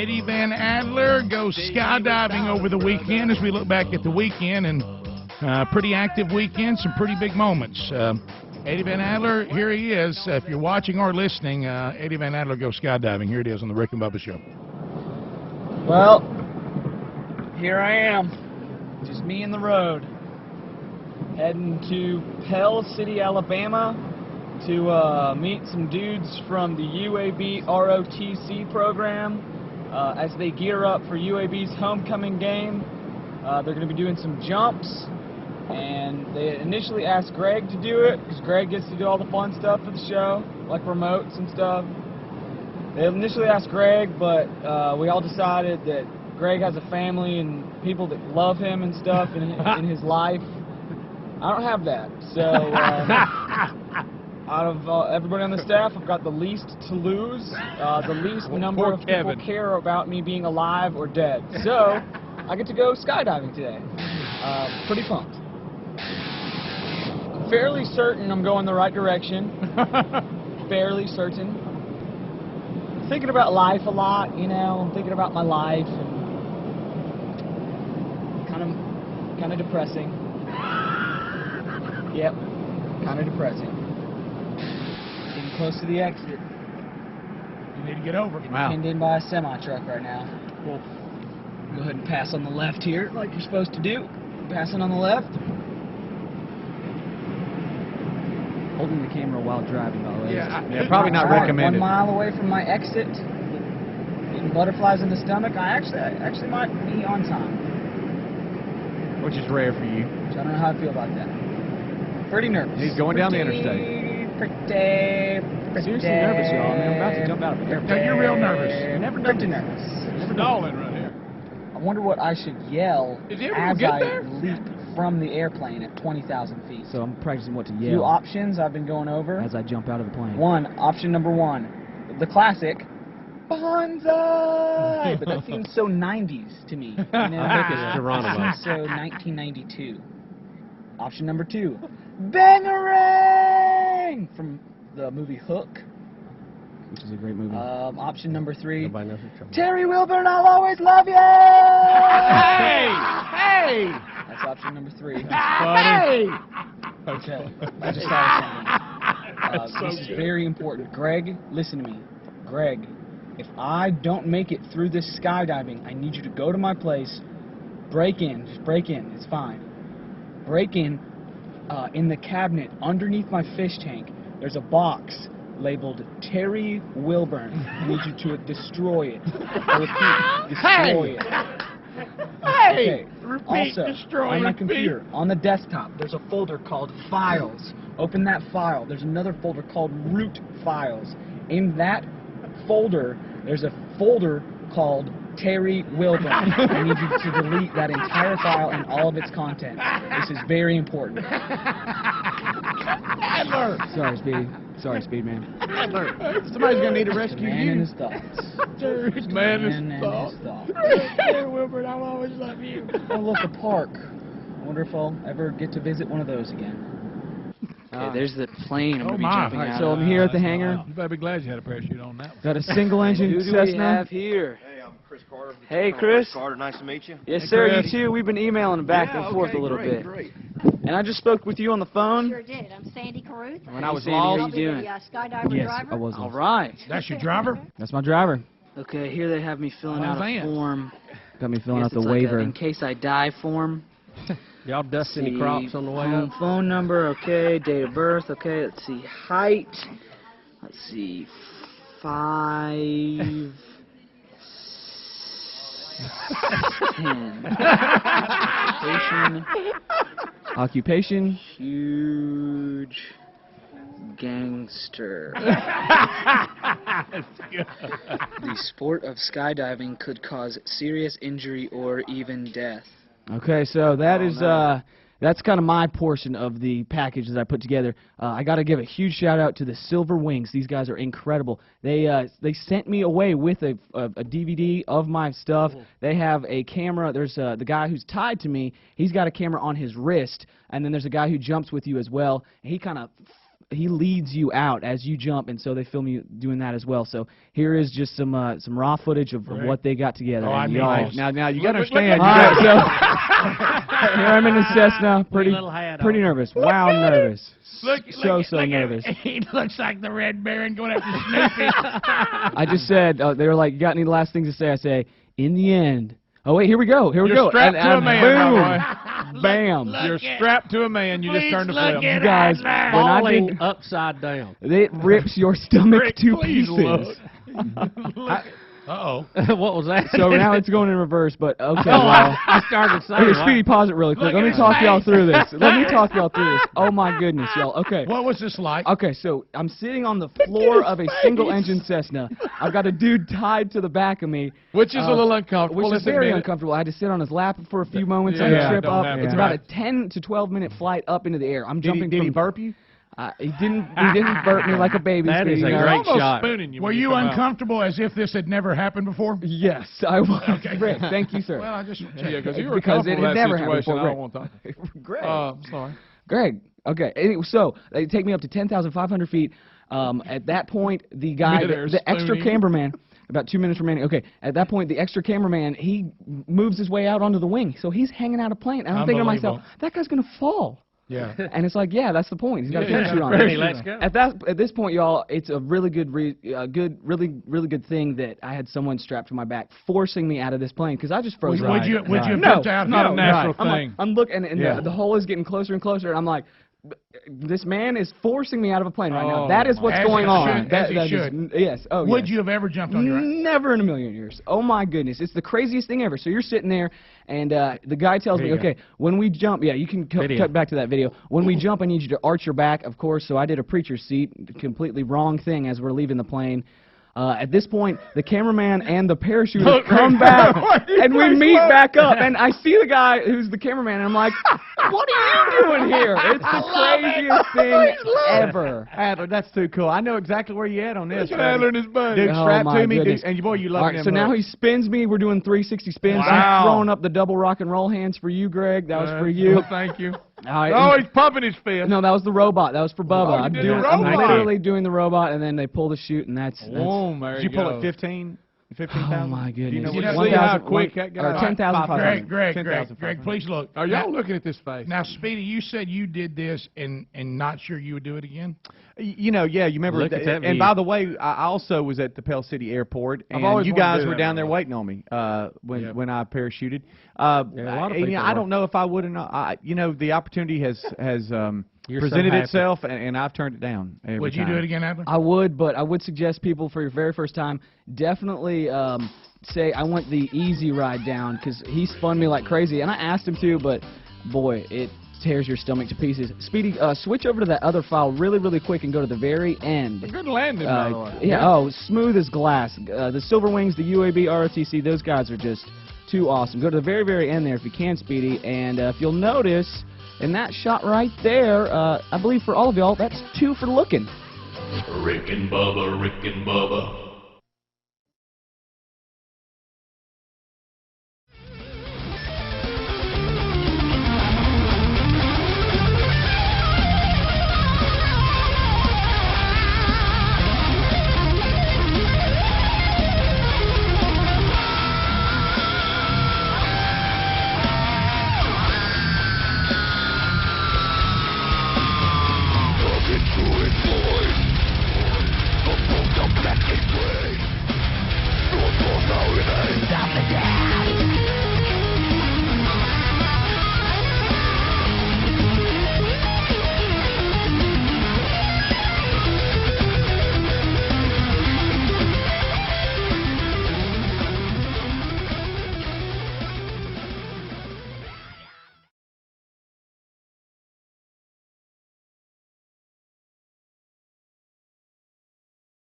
Eddie Van Adler goes skydiving over the weekend as we look back at the weekend, and pretty active weekend, some pretty big moments. Eddie Van Adler, here he is. If you're watching or listening, Eddie Van Adler goes skydiving. Here it is on the Rick and Bubba Show. Well, here I am, just me and the road, heading to Pell City, Alabama to meet some dudes from the UAB ROTC program as they gear up for UAB's homecoming game. They're going to be doing some jumps, and they initially asked Greg to do it because Greg gets to do all the fun stuff for the show, like remotes and stuff. They initially asked Greg, but we all decided that Greg has a family and people that love him and stuff in his life. I don't have that, so out of everybody on the staff, I've got the least to lose, the least number of people care about me being alive or dead. So I get to go skydiving today. Pretty pumped. Fairly certain I'm going the right direction. Fairly certain. Thinking about life a lot, you know. I'm thinking about my life, and kind of depressing. Yep, kind of depressing. Getting close to the exit. You need to get over. Getting pinned in by a semi-truck right now. We'll go ahead and pass on the left here, like you're supposed to do. Passing on the left. Holding the camera while driving, by the way. Yeah, probably not recommended. 1 mile away from my exit. Getting butterflies in the stomach. I actually might be on time. Which is rare for you. So I don't know how I feel about that. Pretty nervous. He's going down the interstate. Pretty Seriously nervous, y'all. I mean, I'm about to jump out of here. You're real nervous. Never pretty nervous. Stalling right here. I wonder what I should yell as I leap from the airplane at 20,000 feet. So I'm practicing what to Few yell options I've been going over. as I jump out of the plane. Option number one, the classic, Bonsai! But that seems so 90s to me. You know? I think it's Geronimo. That seems so 1992. Option number two, Bangarang! From the movie Hook. Which is a great movie. Option number three, Nobody knows what's trouble. Terry Wilburn, I'll always love you! Hey! Hey! That's option number three. Hey! Okay, I just thought of something. This is very important. Greg, listen to me. Greg, if I don't make it through this skydiving, I need you to go to my place, break in, just break in, it's fine. Break in the cabinet underneath my fish tank. There's a box labeled Terry Wilburn. I need you to destroy it. I repeat, destroy it. Hey! Okay. Repeat, Also, destroy, on my repeat. computer, on the desktop, there's a folder called Files. Open that file. There's another folder called Root Files. In that folder, there's a folder called Terry Wilburn. I need you to delete that entire file and all of its content. This is very important. Adler! Sorry, Speedy. Sorry, Speedman. Adler! Somebody's going to need to rescue Man you. in his thoughts. Terry's man in his thoughts. Terry Wilbur, I'll always love you. Oh, look, a park. I wonder if I'll ever get to visit one of those again. Okay, there's the plane I'm going to be jumping out So of. I'm here at the hangar. You better be glad you had a parachute on that one. Got a single-engine Who do we Cessna. have here? Hey, I'm Chris Carter. Hey, Chris. Carter, nice to meet you. Yes, Hey, sir, Chris. you too. We've been emailing back and forth a little bit. Great. And I just spoke with you on the phone. Sure did. I'm Sandy Caruth. When I was Sandy, lost. I'll be How you the skydiver Yes, driver. I was. All right. That's your driver? That's my driver. Okay, here they have me filling Oh, out a Vance. form. Got me filling Guess out the it's like a waiver. in case I die form. Y'all dust any See, crops on the way home up? phone number, okay. Date of birth, okay. Let's see. Height. Let's see. 5. 10. Occupation. Occupation. Huge gangster. The sport of skydiving could cause serious injury or even death. Okay, so that is that's kind of my portion of the package that I put together. I got to give a huge shout out to the Silver Wings. These guys are incredible. They sent me away with a DVD of my stuff. They have a camera. There's the guy who's tied to me. He's got a camera on his wrist, and then there's a guy who jumps with you as well. And he kind of he leads you out as you jump, and so they film you doing that as well. So here is just some raw footage of what they got together. Oh, I and mean, y'all, Now you got to understand. all right, so here I'm in the Cessna, pretty nervous. Wow, nervous. Look, so nervous. He looks like the Red Baron going after Snoopy. I just said, they were like, you got any last things to say? I say, in the end. Oh, wait, here we go. Here we You're go. strapped to a man, boom. Bam. You're strapped to a man. You just turned the flip. You guys, when I Falling did, upside down. it rips your stomach Rick, to please pieces. Uh-oh. What was that? So now it's going in reverse, but okay, Oh, well. I started saying. Okay, Speedy, pause it really quick. Look Let me at talk his y'all face. through this. Let me talk y'all through this. Oh, my goodness, y'all. Okay. What was this like? Okay, so I'm sitting on the floor of a single-engine Cessna. I've got a dude tied to the back of me. Which is a little uncomfortable. Which is let's very admit it. uncomfortable. I had to sit on his lap for a few moments on Yeah, the trip don't up. have It's to. about a 10 to 12-minute flight up into the air. I'm jumping Did he from... burp you? He didn't burp me like a baby. That is Speedy, a no. great Almost shot. Spooning you. Were when you come out. uncomfortable as if this had never happened before? Yes, I was. Okay. Rick, thank you, sir. Well, I just Yeah, because you were Because comfortable it in had that never happened situation. before, I don't want to talk. Greg. Sorry. Greg. Okay. Anyway, so they take me up to 10,500 feet. At that point, the guy, Midair the extra spooning. cameraman, about 2 minutes remaining. Okay. At that point, the extra cameraman, he moves his way out onto the wing, so he's hanging out a plane. And I'm thinking to myself, that guy's gonna fall. Yeah. And it's like, yeah, that's the point. He's got a Yeah, parachute on. Hey, let's go. At this point, y'all, it's a really good, really good thing that I had someone strapped to my back, forcing me out of this plane because I just froze. Would you have No, jumped out? not a No. natural I'm like, thing. I'm looking, and Yeah. the hole is getting closer and closer, and I'm like, this man is forcing me out of a plane right now. Oh, That is what's As going he on. should, That, as he that is- should. yes. Oh, Would yes. you have ever jumped on your own? Never in a million years. Oh my goodness, it's the craziest thing ever. So you're sitting there, and the guy tells me, okay, when we jump, yeah, you can cut back to that video. When we jump, I need you to arch your back, of course. So I did a preacher's seat, completely wrong thing as we're leaving the plane. At this point, the cameraman and the parachuter come back, and we meet back up. And I see the guy who's the cameraman, and I'm like, what are you doing here? It's the craziest thing ever. Adler, that's too cool. I know exactly where you at on this. Look at Adler and his buddy. Dude, Oh, strapped my to me, goodness. dude, and boy, you love All right, so now he spins me. We're doing 360 spins. Wow. I'm throwing up the double rock and roll hands for you, Greg. That was for you. Thank you. All right, Oh, he's pumping his fist. no, that was the robot. That was for Bubba. Oh, you I'm did the I'm robot. literally doing the robot, and then they pull the chute, and that's Boom, there Did you you pull go. it 15,000? Oh my Do you know goodness. what see how quick that guy? Or 10,500. Greg, please look. Are y'all looking at this face? Now, Speedy, you said you did this and not sure you would do it again? You know, yeah, you remember. Look at that And view. by the way, I also was at the Pell City Airport, and always you wanted to guys do were that, down by there the way. waiting on me when I parachuted. a lot of and, people I were. don't know if I would or not. You know, the opportunity has You're so presented happy. itself, and I've turned it down. Every Would you time. do it again, Adler? I would, but I would suggest people for your very first time definitely say, I want the easy ride down, because he spun me like crazy. And I asked him to, but boy, it tears your stomach to pieces. Speedy, switch over to that other file really, really quick and go to the very end. A good landing, by the way. Yeah, oh, smooth as glass. The Silver Wings, the UAB, ROTC, those guys are just too awesome. Go to the very, very end there if you can, Speedy. And if you'll notice, in that shot right there, I believe for all of y'all, that's 2 for looking. Rick and Bubba, Rick and Bubba.